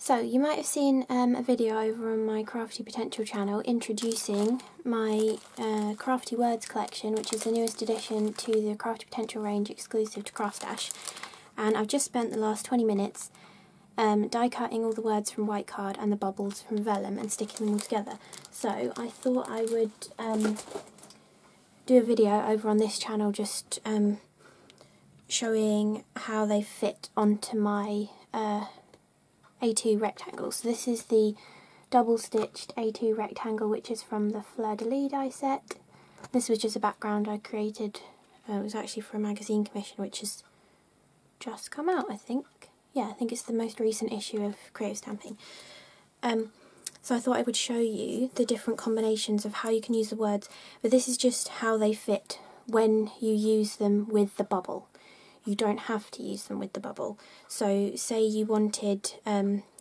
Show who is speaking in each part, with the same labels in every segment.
Speaker 1: So you might have seen a video over on my CRaFTi Potential channel introducing my CRaFTi WORdS collection, which is the newest addition to the CRaFTi Potential range exclusive to CraftStash. And I've just spent the last 20 minutes die cutting all the words from white card and the bubbles from vellum and sticking them all together. So I thought I would do a video over on this channel just showing how they fit onto my A2 rectangle. So this is the double stitched A2 rectangle, which is from the Fleur de Lis die set. This was just a background I created. It was actually for a magazine commission which has just come out, I think. Yeah, I think it's the most recent issue of Creative Stamping. So I thought I would show you the different combinations of how you can use the words, but this is just how they fit when you use them with the bubble. You don't have to use them with the bubble. So say you wanted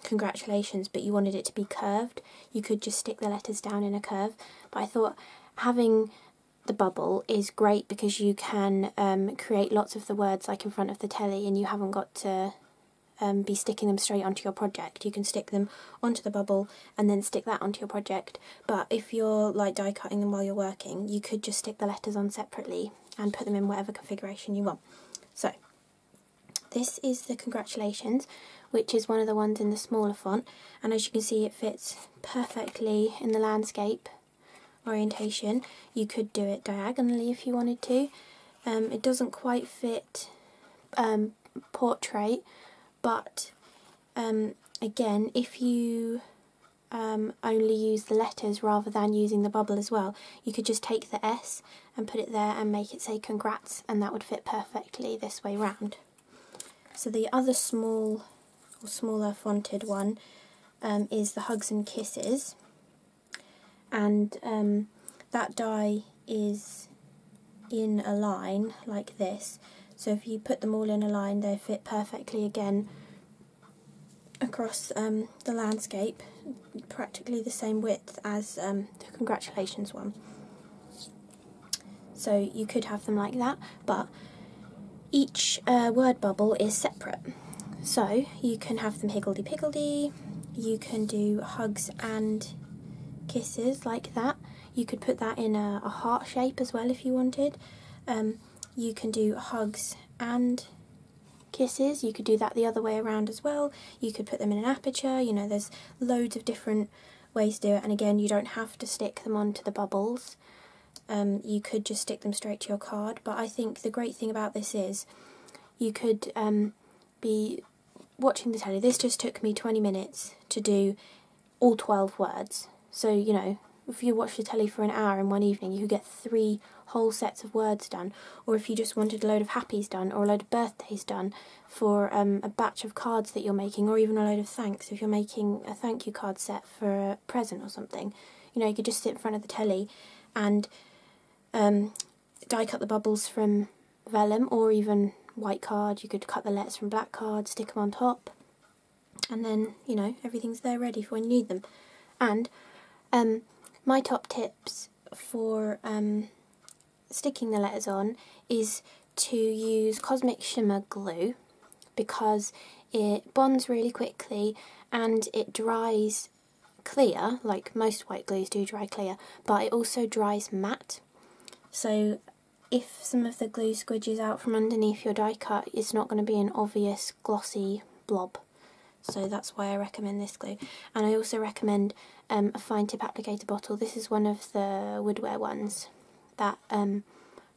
Speaker 1: congratulations, but you wanted it to be curved, you could just stick the letters down in a curve. But I thought having the bubble is great because you can create lots of the words like in front of the telly, and you haven't got to be sticking them straight onto your project. You can stick them onto the bubble and then stick that onto your project. But if you're like die cutting them while you're working, you could just stick the letters on separately and put them in whatever configuration you want. So this is the congratulations, which is one of the ones in the smaller font, and as you can see it fits perfectly in the landscape orientation. You could do it diagonally if you wanted to. It doesn't quite fit portrait, but again, if you only use the letters rather than using the bubble as well, you could just take the S and put it there and make it say congrats, and that would fit perfectly this way round. So the other small or smaller fonted one is the Hugs and Kisses, and that die is in a line like this. So if you put them all in a line, they fit perfectly again across the landscape, practically the same width as the congratulations one. So you could have them like that, but each word bubble is separate. So you can have them higgledy-piggledy, you can do hugs and kisses like that. You could put that in a heart shape as well if you wanted. You can do hugs and kisses. You could do that the other way around as well. You could put them in an aperture. You know, there's loads of different ways to do it, and again, you don't have to stick them onto the bubbles. You could just stick them straight to your card, but I think the great thing about this is you could be watching the telly. This just took me 20 minutes to do all 12 words. So, you know, if you watch the telly for an hour in one evening, you could get 3 whole sets of words done. Or if you just wanted a load of happies done, or a load of birthdays done for a batch of cards that you're making, or even a load of thanks if you're making a thank you card set for a present or something. You know, you could just sit in front of the telly and die cut the bubbles from vellum, or even white card. You could cut the letters from black card, stick them on top, and then, you know, everything's there ready for when you need them. And my top tips for sticking the letters on is to use Cosmic Shimmer glue, because it bonds really quickly and it dries clear, like most white glues do dry clear, but it also dries matte. So if some of the glue squidges out from underneath your die cut, it's not going to be an obvious glossy blob. So that's why I recommend this glue. And I also recommend a fine tip applicator bottle. This is one of the Woodware ones that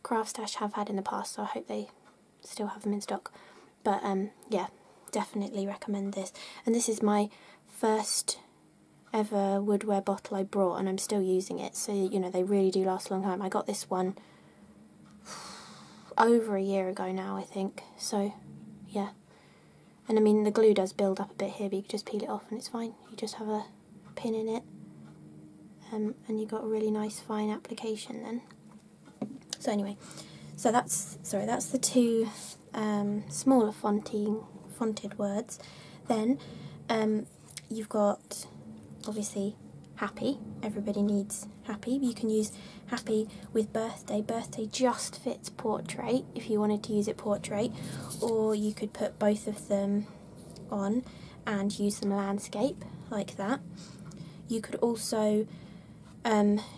Speaker 1: CraftStash have had in the past, so I hope they still have them in stock. But yeah, definitely recommend this. And this is my first ever Woodware bottle I brought, and I'm still using it, so you know, they really do last a long time. I got this one over a year ago now, I think, so yeah. And I mean, the glue does build up a bit here, but you can just peel it off and it's fine. You just have a pin in it, and you got a really nice fine application then. So anyway, so that's the 2 smaller fonted words. Then you've got obviously happy. Everybody needs happy. You can use happy with birthday. Birthday just fits portrait if you wanted to use it portrait, or you could put both of them on and use some landscape like that. You could also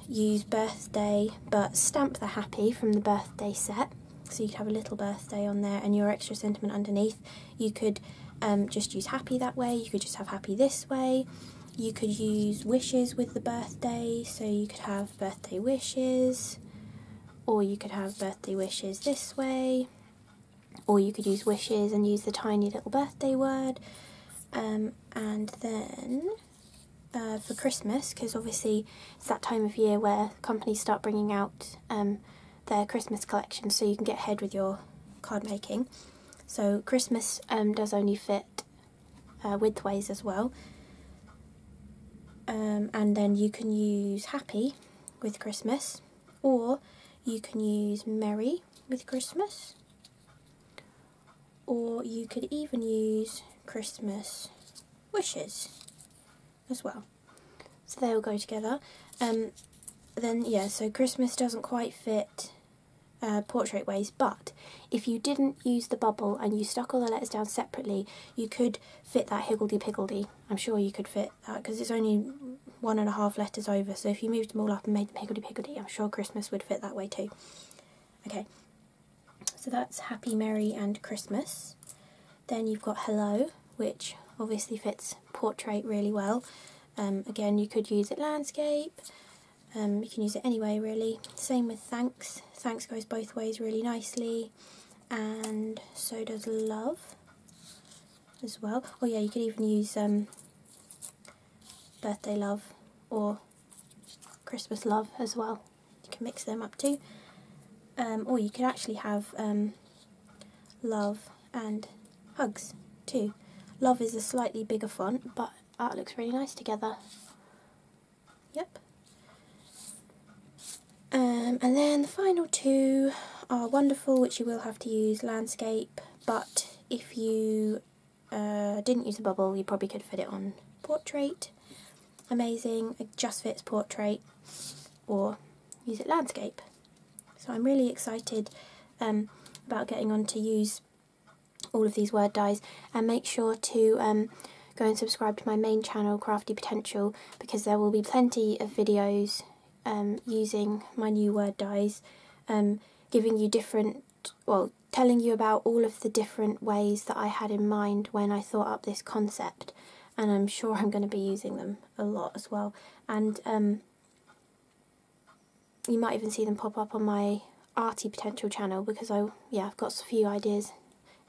Speaker 1: use birthday but stamp the happy from the birthday set, so you could have a little birthday on there and your extra sentiment underneath. You could just use happy that way, you could just have happy this way. You could use wishes with the birthday, so you could have birthday wishes, or you could have birthday wishes this way, or you could use wishes and use the tiny little birthday word. And then for Christmas, because obviously it's that time of year where companies start bringing out their Christmas collection, so you can get ahead with your card making. So Christmas does only fit widthways as well. And then you can use happy with Christmas, or you can use merry with Christmas, or you could even use Christmas wishes as well. So they all go together. Then yeah, so Christmas doesn't quite fit portrait ways, but if you didn't use the bubble and you stuck all the letters down separately, you could fit that higgledy-piggledy. I'm sure you could fit that, because it's only 1.5 letters over, so if you moved them all up and made them higgledy-piggledy, I'm sure Christmas would fit that way too. Okay, so that's happy, merry and Christmas. Then you've got hello, which obviously fits portrait really well. Again, you could use it landscape. You can use it anyway, really. Same with thanks. Thanks goes both ways really nicely, and so does love as well. Oh yeah, you could even use birthday love or Christmas love as well. You can mix them up too. Or you could actually have love and hugs too. Love is a slightly bigger font, but that looks really nice together. Yep. And then the final two are wonderful, which you will have to use landscape, but if you didn't use a bubble, you probably could fit it on portrait. Amazing, it just fits portrait, or use it landscape. So I'm really excited about getting on to use all of these word dies, and make sure to go and subscribe to my main channel, Crafty Potential, because there will be plenty of videos using my new word dies, giving you different, well, telling you about all of the different ways that I had in mind when I thought up this concept, and I'm sure I'm going to be using them a lot as well. And you might even see them pop up on my Arty Potential channel, because I've got a few ideas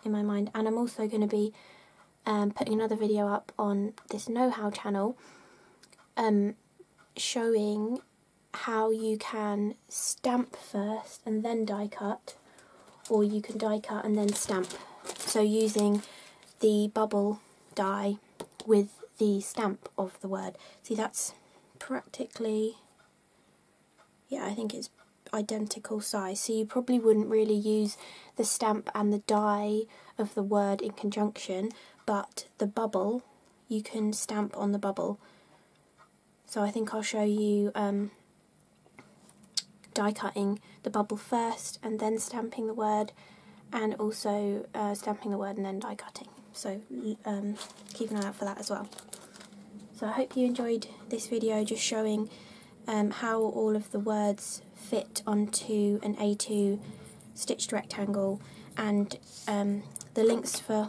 Speaker 1: in my mind. And I'm also going to be putting another video up on this know-how channel, showing how you can stamp first and then die cut, or you can die cut and then stamp. So using the bubble die with the stamp of the word. See, that's practically, yeah, I think it's identical size, so you probably wouldn't really use the stamp and the die of the word in conjunction, but the bubble, you can stamp on the bubble. So I think I'll show you die cutting the bubble first and then stamping the word, and also stamping the word and then die cutting. So keep an eye out for that as well. So I hope you enjoyed this video, just showing how all of the words fit onto an A2 stitched rectangle, and the links for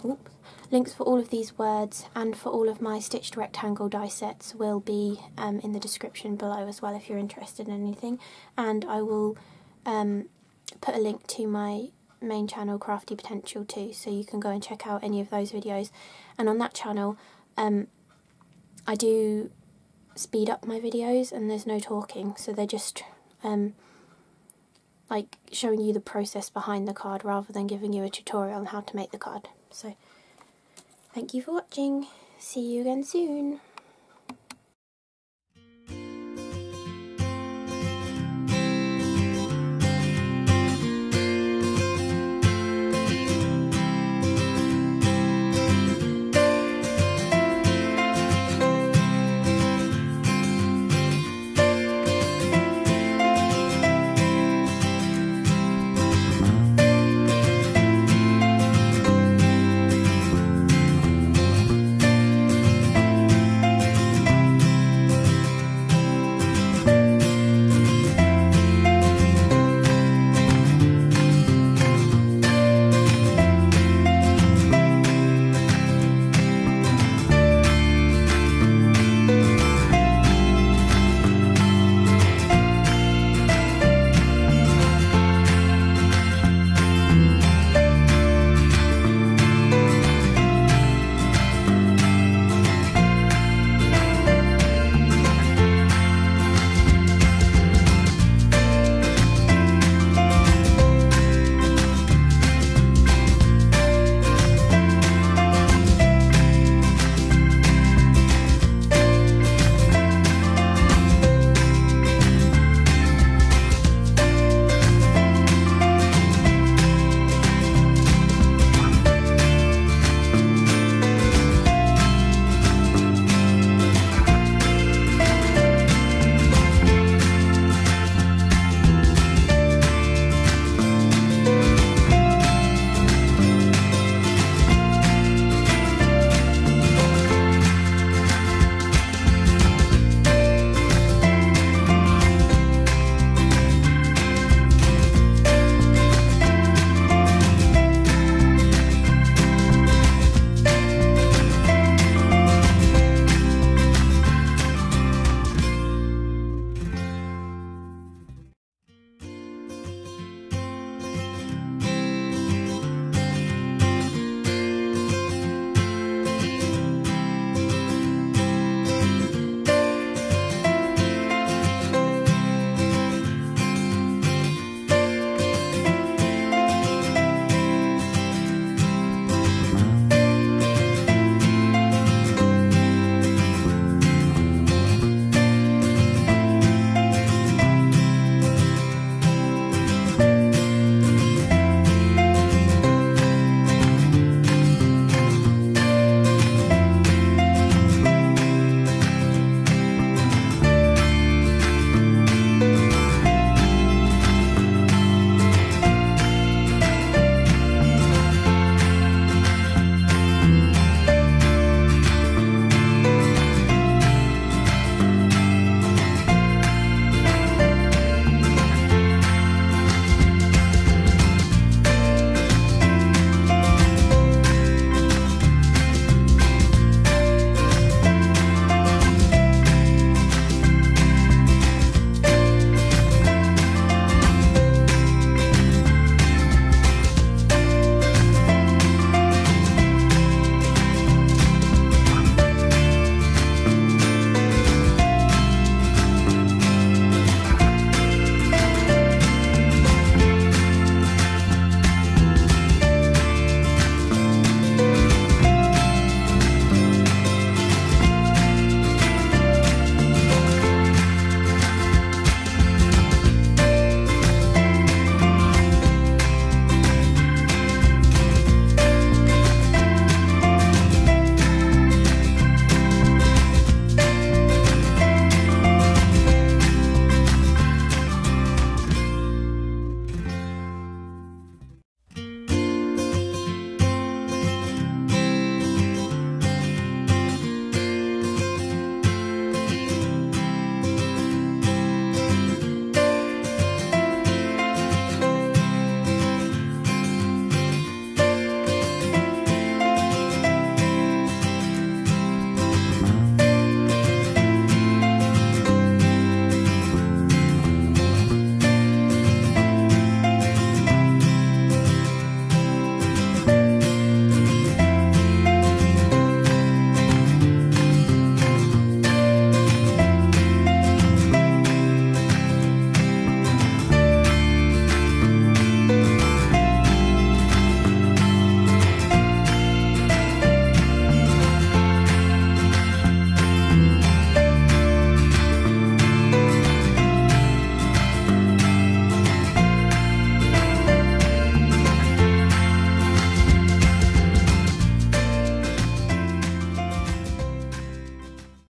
Speaker 1: all of these words and for all of my stitched rectangle die sets will be in the description below as well, if you're interested in anything. And I will put a link to my main channel, Crafty Potential, too, so you can go and check out any of those videos. And on that channel I do speed up my videos, and there's no talking, so they're just like showing you the process behind the card rather than giving you a tutorial on how to make the card. So thank you for watching, see you again soon.